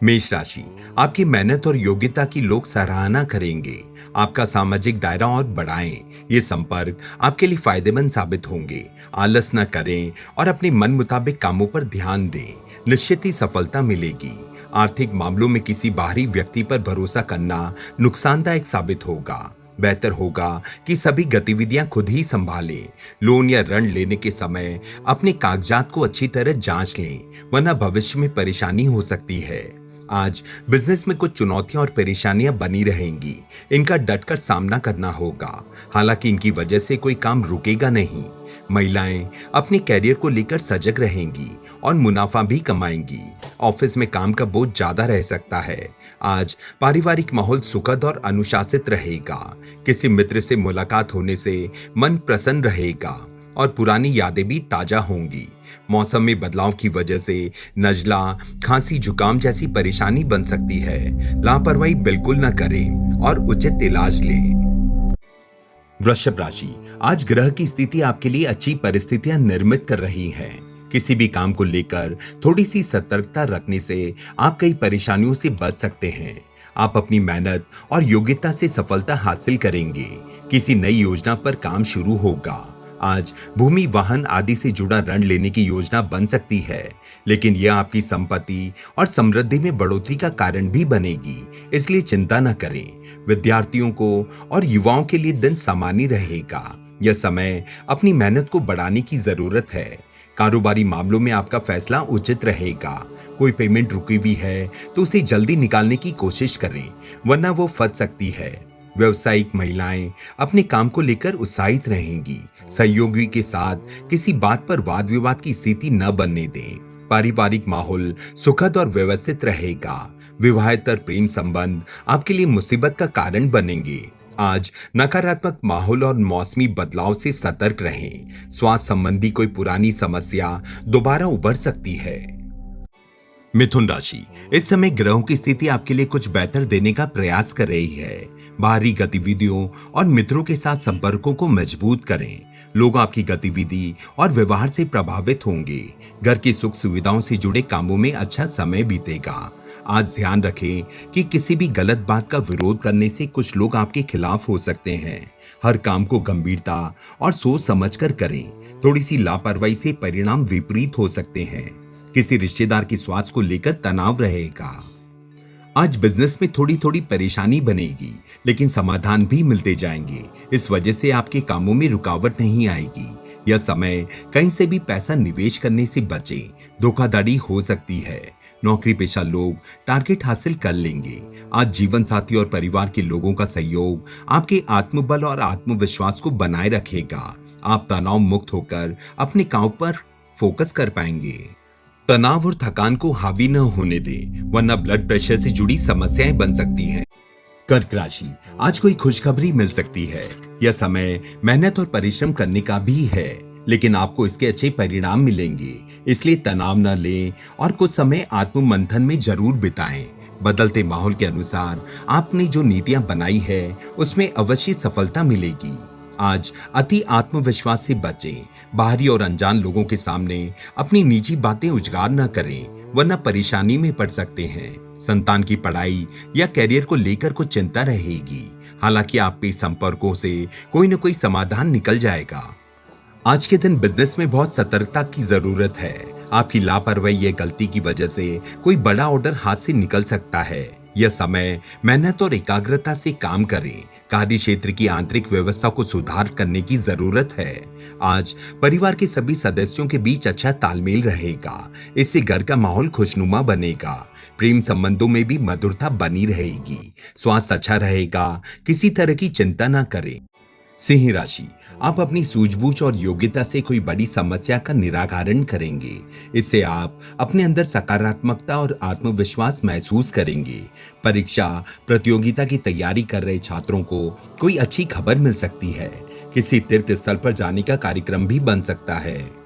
मेष राशि, आपकी मेहनत और योग्यता की लोग सराहना करेंगे। आपका सामाजिक दायरा और बढ़ाएं। ये संपर्क आपके लिए फायदेमंद साबित होंगे। आलस न करें और अपने मन मुताबिक कामों पर ध्यान दें। निश्चित ही सफलता मिलेगी। आर्थिक मामलों में किसी बाहरी व्यक्ति पर भरोसा करना नुकसानदायक साबित होगा। बेहतर होगा कि सभी गतिविधियां खुद ही संभालें। लोन या ऋण लेने के समय अपने कागजात को अच्छी तरह जांच लें, वरना भविष्य में परेशानी हो सकती है। आज बिजनेस में कुछ चुनौतियां और परेशानियां बनी रहेंगी। इनका डटकर सामना करना होगा। हालांकि इनकी वजह से कोई काम रुकेगा नहीं। महिलाएं अपने कैरियर को लेकर सजग रहेंगी और मुनाफा भी कमाएंगी। ऑफिस में काम का बोझ ज्यादा रह सकता है। आज पारिवारिक माहौल सुखद और अनुशासित रहेगा। किसी मित्र से मुलाकात होने से मन प्रसन्न रहेगा और पुरानी यादें भी ताजा होंगी। मौसम में बदलाव की वजह से नजला, खांसी, जुकाम जैसी परेशानी बन सकती है। लापरवाही बिल्कुल न करें और उचित इलाज लें। वृषभ राशि, आज ग्रह की स्थिति आपके लिए अच्छी परिस्थितियां निर्मित कर रही है। किसी भी काम को लेकर थोड़ी सी सतर्कता रखने से आप कई परेशानियों से बच सकते हैं। आप अपनी मेहनत और योग्यता से सफलता हासिल करेंगे। किसी नई योजना पर काम शुरू होगा। आज भूमि, वाहन आदि से जुड़ा ऋण लेने की योजना बन सकती है, लेकिन यह आपकी संपत्ति और समृद्धि में बढ़ोतरी का कारण भी बनेगी, इसलिए चिंता न करें। विद्यार्थियों को और युवाओं के लिए दिन सामान्य रहेगा। यह समय अपनी मेहनत को बढ़ाने की जरूरत है। कारोबारी मामलों में आपका फैसला उचित रहेगा। कोई पेमेंट रुकी हुई है तो उसे जल्दी निकालने की कोशिश करें, वरना वो फंस सकती है। व्यवसायिक महिलाएं अपने काम को लेकर उत्साहित रहेंगी। सहयोगी के साथ किसी बात पर वाद विवाद की स्थिति न बनने दें। पारिवारिक माहौल सुखद और व्यवस्थित रहेगा। विवाहेतर प्रेम संबंध आपके लिए मुसीबत का कारण बनेंगे। आज नकारात्मक माहौल और मौसमी बदलाव से सतर्क रहें। स्वास्थ्य संबंधी कोई पुरानी समस्या दोबारा उभर सकती है। मिथुन राशि, इस समय ग्रहों की स्थिति आपके लिए कुछ बेहतर देने का प्रयास कर रही है। बाहरी गतिविधियों और मित्रों के साथ संपर्कों को मजबूत करें। लोग आपकी गतिविधि और व्यवहार से प्रभावित होंगे। घर की सुख सुविधाओं से जुड़े कामों में अच्छा समय बीतेगा। आज ध्यान रखें कि किसी भी गलत बात का विरोध करने से कुछ लोग आपके खिलाफ हो सकते हैं। हर काम को गंभीरता और सोच समझकर करें। थोड़ी सी लापरवाही से परिणाम विपरीत हो सकते हैं। किसी रिश्तेदार की स्वास्थ्य को लेकर तनाव रहेगा। आज बिजनेस में थोड़ी थोड़ी परेशानी बनेगी, लेकिन समाधान भी मिलते जाएंगे। इस वजह से आपके कामों में रुकावट नहीं आएगी। यह समय कहीं से भी पैसा निवेश करने से बचें। धोखाधड़ी हो सकती है। नौकरी पेशा लोग टारगेट हासिल कर लेंगे। आज जीवन साथी और परिवार के लोगों का सहयोग आपके आत्मबल और आत्मविश्वास को बनाए रखेगा। आप तनाव मुक्त होकर अपने काम पर फोकस कर पाएंगे। तनाव और थकान को हावी न होने दें, वरना ब्लड प्रेशर से जुड़ी समस्याएं बन सकती हैं। कर्क राशि, आज कोई खुशखबरी मिल सकती है। यह समय मेहनत और परिश्रम करने का भी है, लेकिन आपको इसके अच्छे परिणाम मिलेंगे। इसलिए तनाव न लें और कुछ समय आत्म मंथन में जरूर बिताएं। बदलते माहौल के अनुसार आपने जो नीतियां बनाई है उसमें अवश्य सफलता मिलेगी। आज अति आत्मविश्वास से बचें। बाहरी और अनजान लोगों के सामने अपनी निजी बातें उजागर न करें, वरना परेशानी में पड़ सकते हैं। संतान की पढ़ाई या कैरियर को लेकर कुछ चिंता रहेगी। हालांकि आपके संपर्कों से कोई न कोई समाधान निकल जाएगा। आज के दिन बिजनेस में बहुत सतर्कता की जरूरत है। आपकी लापरवाही या गलती की वजह से कोई बड़ा ऑर्डर हाथ से निकल सकता है। यह समय मेहनत और एकाग्रता से काम करें। कार्य क्षेत्र की आंतरिक व्यवस्था को सुधार करने की जरूरत है। आज परिवार के सभी सदस्यों के बीच अच्छा तालमेल रहेगा। इससे घर का माहौल खुशनुमा बनेगा। प्रेम संबंधों में भी मधुरता बनी रहेगी। स्वास्थ्य अच्छा रहेगा। किसी तरह की चिंता न करें। सिंह राशि, आप अपनी सूझबूझ और योग्यता से कोई बड़ी समस्या का निराकरण करेंगे। इससे आप अपने अंदर सकारात्मकता और आत्मविश्वास महसूस करेंगे। परीक्षा प्रतियोगिता की तैयारी कर रहे छात्रों को कोई अच्छी खबर मिल सकती है। किसी तीर्थ स्थल पर जाने का कार्यक्रम भी बन सकता है।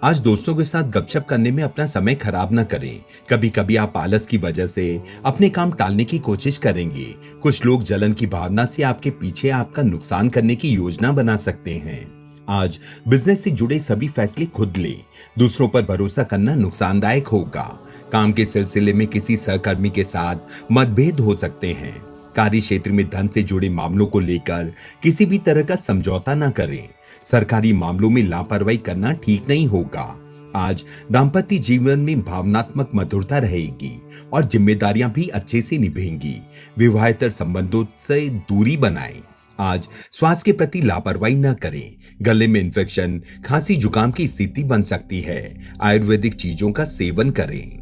आज दोस्तों के साथ गपशप करने में अपना समय खराब न करें। कभी कभी आप आलस की वजह से अपने काम टालने की कोशिश करेंगे। कुछ लोग जलन की भावना से आपके पीछे आपका नुकसान करने की योजना बना सकते हैं। आज बिजनेस से जुड़े सभी फैसले खुद लें। दूसरों पर भरोसा करना नुकसानदायक होगा। काम के सिलसिले में किसी सहकर्मी के साथ मतभेद हो सकते हैं। कार्य क्षेत्र में धन से जुड़े मामलों को लेकर किसी भी तरह का समझौता न करें। सरकारी मामलों में लापरवाही करना ठीक नहीं होगा। आज दाम्पत्य जीवन में भावनात्मक मधुरता रहेगी और जिम्मेदारियां भी अच्छे से निभेंगी। विवाहेतर संबंधों से दूरी बनाएं। आज स्वास्थ्य के प्रति लापरवाही न करें। गले में इन्फेक्शन, खांसी, जुकाम की स्थिति बन सकती है। आयुर्वेदिक चीजों का सेवन करें।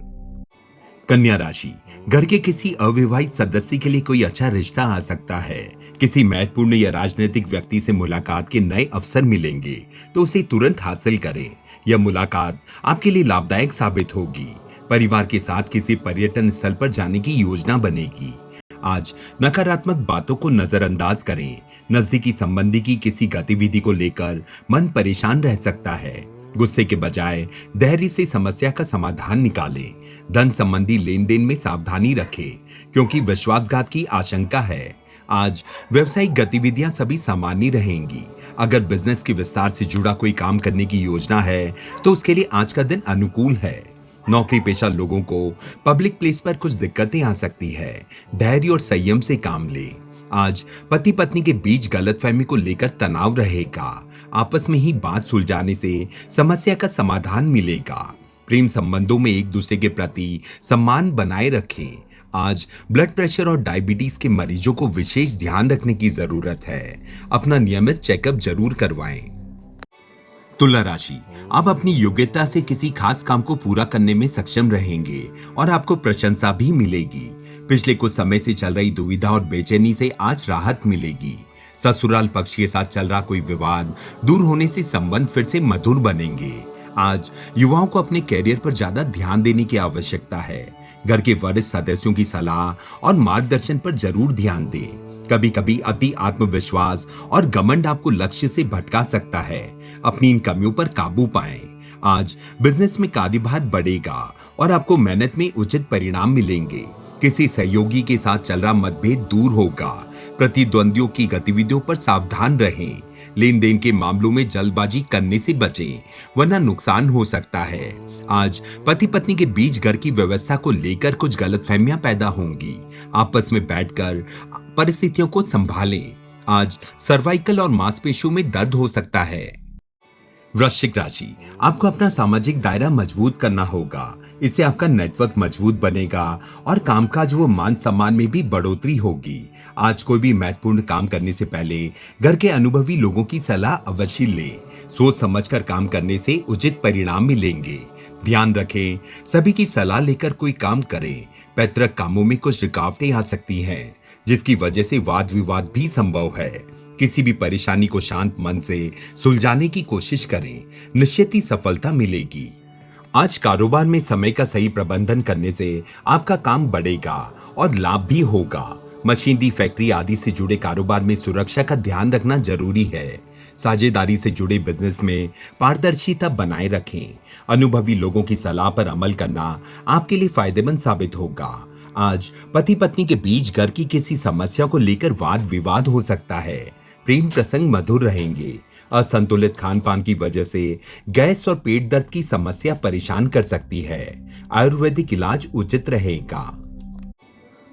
कन्या राशि, घर के किसी अविवाहित सदस्य के लिए कोई अच्छा रिश्ता आ सकता है। किसी महत्वपूर्ण या राजनीतिक व्यक्ति से मुलाकात के नए अवसर मिलेंगे, तो उसे तुरंत हासिल करें। यह मुलाकात आपके लिए लाभदायक साबित होगी। परिवार के साथ किसी पर्यटन स्थल पर जाने की योजना बनेगी। आज नकारात्मक बातों को नजरअंदाज करें। नजदीकी संबंधी की किसी गतिविधि को लेकर मन परेशान रह सकता है। गुस्से के बजाय धैर्य से समस्या का समाधान निकालें। धन संबंधी लेन देन में सावधानी रखें, क्योंकि विश्वासघात की आशंका है। आज व्यवसायिक गतिविधियां सभी सामान्य रहेंगी। अगर बिजनेस के विस्तार से जुड़ा कोई काम करने की योजना है, तो उसके लिए आज का दिन अनुकूल है। नौकरी पेशा लोगों को पब्लिक प्लेस पर कुछ दिक्कतें आ सकती है। धैर्य और संयम से काम लें। आज पति पत्नी के बीच गलतफहमी को लेकर तनाव रहेगा। आपस में ही बात सुलझाने से समस्या का समाधान मिलेगा। प्रेम संबंधों में एक दूसरे के प्रति सम्मान बनाए रखें। आज ब्लड प्रेशर और डायबिटीज के मरीजों को विशेष ध्यान रखने की जरूरत है। अपना नियमित चेकअप जरूर करवाएं। तुला राशि, आप अपनी योग्यता से किसी खास काम को पूरा करने में सक्षम रहेंगे और आपको प्रशंसा भी मिलेगी। पिछले कुछ समय से चल रही दुविधा और बेचैनी से आज राहत मिलेगी। ससुराल पक्ष के साथ चल रहा कोई विवाद दूर होने से संबंध फिर से मधुर बनेंगे। आज युवाओं को अपने कैरियर पर ज्यादा ध्यान देने की आवश्यकता है। घर के वरिष्ठ सदस्यों की सलाह और मार्गदर्शन पर जरूर ध्यान दें। कभी कभी अति आत्मविश्वास और घमंड आपको लक्ष्य से भटका सकता है। अपनी इन कमियों पर काबू पाएं। आज बिजनेस में कार्यभार बढ़ेगा और आपको मेहनत में उचित परिणाम मिलेंगे। किसी सहयोगी के साथ चल रहा मतभेद दूर होगा। प्रतिद्वंदियों की गतिविधियों पर सावधान रहें। लेन देन के मामलों में जल्दबाजी करने से बचें, वरना नुकसान हो सकता है। आज पति पत्नी के बीच घर की व्यवस्था को लेकर कुछ गलतफहमियां पैदा होंगी। आपस में बैठकर परिस्थितियों को संभालें। आज सर्वाइकल और मांसपेशियों में दर्द हो सकता है। वृश्चिक राशि, आपको अपना सामाजिक दायरा मजबूत करना होगा। इससे आपका नेटवर्क मजबूत बनेगा और कामकाज व मान सम्मान में भी बढ़ोतरी होगी। आज कोई भी महत्वपूर्ण काम करने से पहले घर के अनुभवी लोगों की सलाह अवश्य लें। सोच समझकर काम करने से उचित परिणाम मिलेंगे। ध्यान रखें, सभी की सलाह लेकर कोई काम करें। पैतृक कामों में कुछ रुकावटें आ सकती हैं, जिसकी वजह से वाद विवाद भी संभव है। किसी भी परेशानी को शांत मन से सुलझाने की कोशिश करें। निश्चित ही सफलता मिलेगी। आज कारोबार में समय का सही प्रबंधन करने से आपका काम बढ़ेगा और लाभ भी होगा। मशीनरी, फैक्ट्री आदि से जुड़े कारोबार में सुरक्षा का ध्यान रखना जरूरी है। साझेदारी से जुड़े बिजनेस में पारदर्शिता बनाए रखें। अनुभवी लोगों की सलाह पर अमल करना आपके लिए फायदेमंद साबित होगा। आज पति पत्नी के बीच घर की किसी समस्या को लेकर वाद विवाद हो सकता है। प्रेम प्रसंग मधुर रहेंगे। असंतुलित खान पान की वजह से गैस और पेट दर्द की समस्या परेशान कर सकती है। आयुर्वेदिक इलाज उचित रहेगा।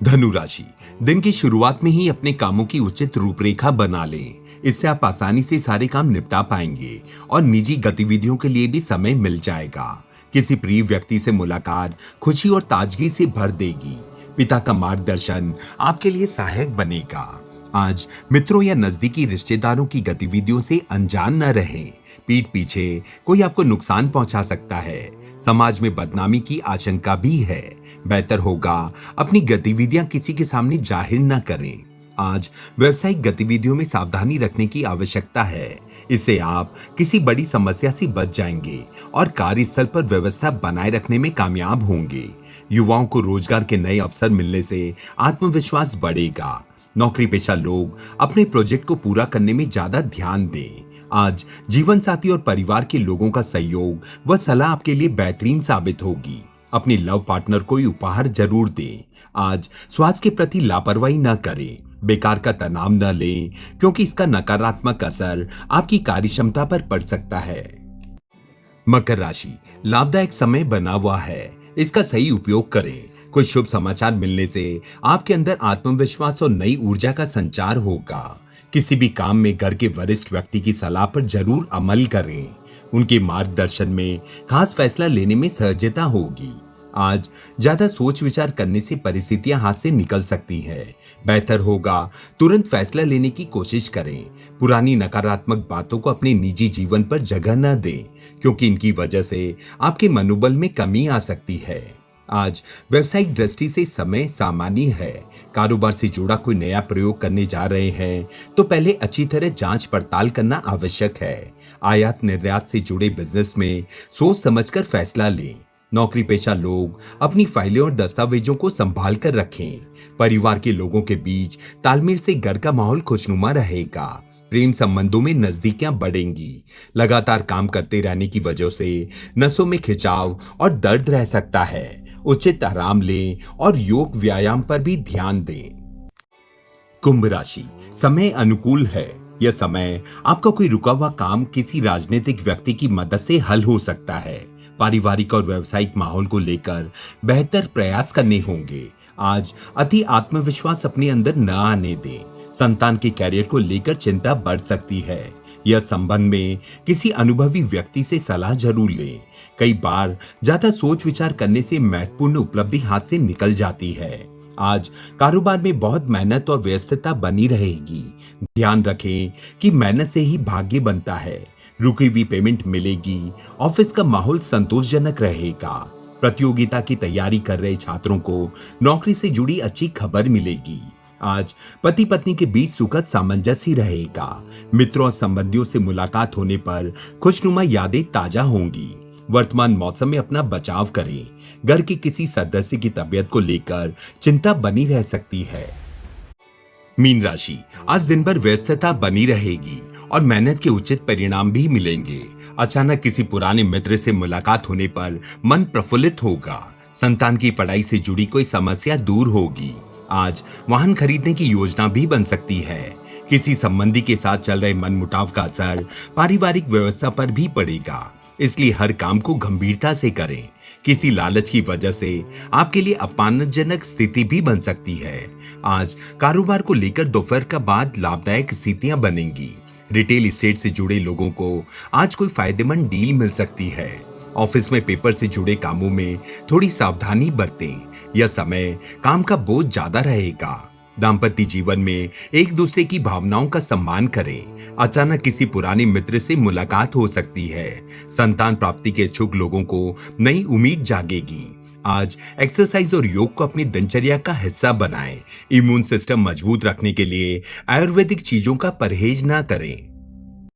धनु राशि, दिन की शुरुआत में ही अपने कामों की उचित रूपरेखा बना लें। इससे आप आसानी से सारे काम निपटा पाएंगे और निजी गतिविधियों के लिए भी समय मिल जाएगा। किसी प्रिय व्यक्ति से मुलाकात खुशी और ताजगी से भर देगी। पिता का मार्गदर्शन आपके लिए सहायक बनेगा। आज मित्रों या नजदीकी रिश्तेदारों की गतिविधियों से अनजान न रहें। पीठ पीछे कोई आपको नुकसान पहुंचा सकता है। समाज में बदनामी की आशंका भी है। बेहतर होगा अपनी गतिविधियां किसी के सामने जाहिर न करें। आज व्यवसायिक गतिविधियों में सावधानी रखने की आवश्यकता है। इससे आप किसी बड़ी समस्या से बच जाएंगे और कार्यस्थल पर व्यवस्था बनाए रखने में कामयाब होंगे। युवाओं को रोजगार के नए अवसर मिलने से आत्मविश्वास बढ़ेगा। नौकरी पेशा लोग अपने प्रोजेक्ट को पूरा करने में ज्यादा ध्यान दें। आज जीवन साथी और परिवार के लोगों का सहयोग व सलाह आपके लिए बेहतरीन साबित होगी। अपनी लव पार्टनर को उपहार जरूर दें। आज स्वास्थ्य के प्रति लापरवाही न करें, बेकार का तनाव न लें, क्योंकि इसका नकारात्मक असर आपकी कार्यक्षमता पर पड़ सकता है। मकर राशि, लाभदायक समय बना हुआ है, इसका सही उपयोग करें। कुछ शुभ समाचार मिलने से आपके अंदर आत्मविश्वास और नई ऊर्जा का संचार होगा। किसी भी काम में घर के वरिष्ठ व्यक्ति की सलाह पर जरूर अमल करें। उनके मार्गदर्शन में खास फैसला लेने में सहजता होगी। आज ज्यादा सोच विचार करने से परिस्थितियां हाथ से निकल सकती हैं। बेहतर होगा तुरंत फैसला लेने की कोशिश करें। पुरानी नकारात्मक बातों को अपने निजी जीवन पर जगह न दें, क्योंकि इनकी वजह से आपके मनोबल में कमी आ सकती है। आज व्यवसायिक दृष्टि से समय सामान्य है। कारोबार से जुड़ा कोई नया प्रयोग करने जा रहे हैं तो पहले अच्छी तरह जांच पड़ताल करना आवश्यक है। आयात निर्यात से जुड़े बिजनेस में सोच समझकर फैसला लें। नौकरी पेशा लोग अपनी फाइलें और दस्तावेजों को संभाल कर रखें। परिवार के लोगों के बीच तालमेल से घर का माहौल खुशनुमा रहेगा। प्रेम संबंधों में नजदीकियां बढ़ेंगी। लगातार काम करते रहने की वजह से नसों में खिंचाव और दर्द रह सकता है। उचित आराम लें और योग व्यायाम पर भी ध्यान दें। कुंभ राशि, समय अनुकूल है। यह समय आपका कोई रुका हुआ काम किसी राजनीतिक व्यक्ति की मदद से हल हो सकता है। पारिवारिक और व्यावसायिक माहौल को लेकर बेहतर प्रयास करने होंगे। आज अति आत्मविश्वास अपने अंदर न आने दें। संतान के कैरियर को लेकर चिंता बढ़ सकती है। यह संबंध में किसी अनुभवी व्यक्ति से सलाह जरूर लें। कई बार ज्यादा सोच विचार करने से महत्वपूर्ण उपलब्धि हाथ से निकल जाती है। आज कारोबार में बहुत मेहनत और व्यस्तता बनी रहेगी। ध्यान रखें कि मेहनत से ही भाग्य बनता है। रुकी हुई पेमेंट मिलेगी। ऑफिस का माहौल संतोषजनक रहेगा। प्रतियोगिता की तैयारी कर रहे छात्रों को नौकरी से जुड़ी अच्छी खबर मिलेगी। आज पति पत्नी के बीच सुखद सामंजस्य रहेगा। मित्रों और संबंधियों से मुलाकात होने पर खुशनुमा यादें ताजा होंगी। वर्तमान मौसम में अपना बचाव करें। घर के किसी सदस्य की तबीयत को लेकर चिंता बनी रह सकती है। मीन राशि, आज दिन भर व्यस्तता बनी रहेगी और मेहनत के उचित परिणाम भी मिलेंगे। अचानक किसी पुराने मित्र से मुलाकात होने पर मन प्रफुल्लित होगा। संतान की पढ़ाई से जुड़ी कोई समस्या दूर होगी। आज वाहन खरीदने की योजना भी बन सकती है। किसी संबंधी के साथ चल रहे मनमुटाव का असर पारिवारिक व्यवस्था पर भी पड़ेगा, इसलिए हर काम को गंभीरता से करें। किसी लालच की वजह से आपके लिए अपमानजनक स्थिति भी बन सकती है। आज कारोबार को लेकर दोपहर का बाद लाभदायक स्थितियां बनेंगी। रिटेल एस्टेट से जुड़े लोगों को आज कोई फायदेमंद डील मिल सकती है। ऑफिस में पेपर से जुड़े कामों में थोड़ी सावधानी बरतें। यह समय काम का बोझ ज्यादा रहेगा। दाम्पत्य जीवन में एक दूसरे की भावनाओं का सम्मान करें। अचानक किसी पुराने मित्र से मुलाकात हो सकती है। संतान प्राप्ति के इच्छुक लोगों को नई उम्मीद जागेगी। आज एक्सरसाइज और योग को अपनी दिनचर्या का हिस्सा बनाएं। इम्यून सिस्टम मजबूत रखने के लिए आयुर्वेदिक चीजों का परहेज ना करें।